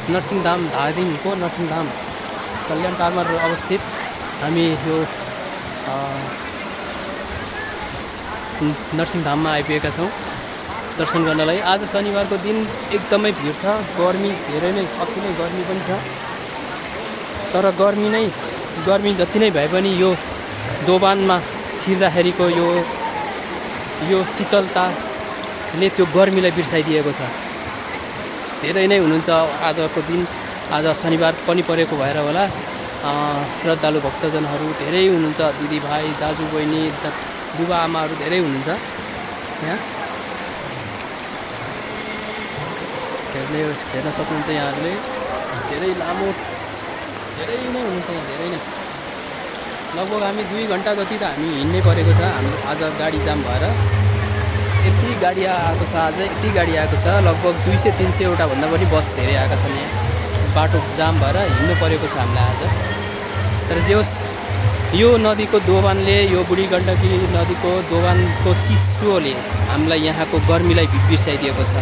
नरसिंहधाम धादिङको नरसिंहधाम सल्यानटारमा अवस्थित हामी यो नरसिंहधाममा आइपुगेका छौँ दर्शन गर्नलाई। आज शनिबारको दिन एकदमै भिड छ, गर्मी धेरै नै अति नै गर्मी पनि छ। तर गर्मी जति नै भए पनि यो दोभानमा छिर्दाखेरिको यो शीतलताले त्यो गर्मीलाई बिर्साइदिएको छ। धेरै नै हुनुहुन्छ आजको दिन, आज शनिबार पनि परेको भएर होला श्रद्धालु भक्तजनहरू धेरै हुनुहुन्छ। दिदीभाइ दाजुबहिनी बुबा आमाहरू धेरै हुनुहुन्छ यहाँ। हेर्न सक्नुहुन्छ यहाँहरूले धेरै लामो धेरै नै हुनुहुन्छ यहाँ, धेरै नै लगभग हामी 2 घन्टा जति त हामी हिँड्नै परेको छ। हाम्रो आज गाडी जाम भएर यति गाडी आएको छ, आज यति गाडी आएको छ, लगभग 200-300 वटा भन्दा पनि बस धेरै आएका छन् यहाँ। बाटो जाम भएर हिँड्नु परेको छ हामीलाई आज। तर जे होस् यो नदीको दोभानले, यो बुढी गण्डकी नदीको दोभानको चिसोले हामीलाई यहाँको गर्मीलाई बिर्साइदिएको छ।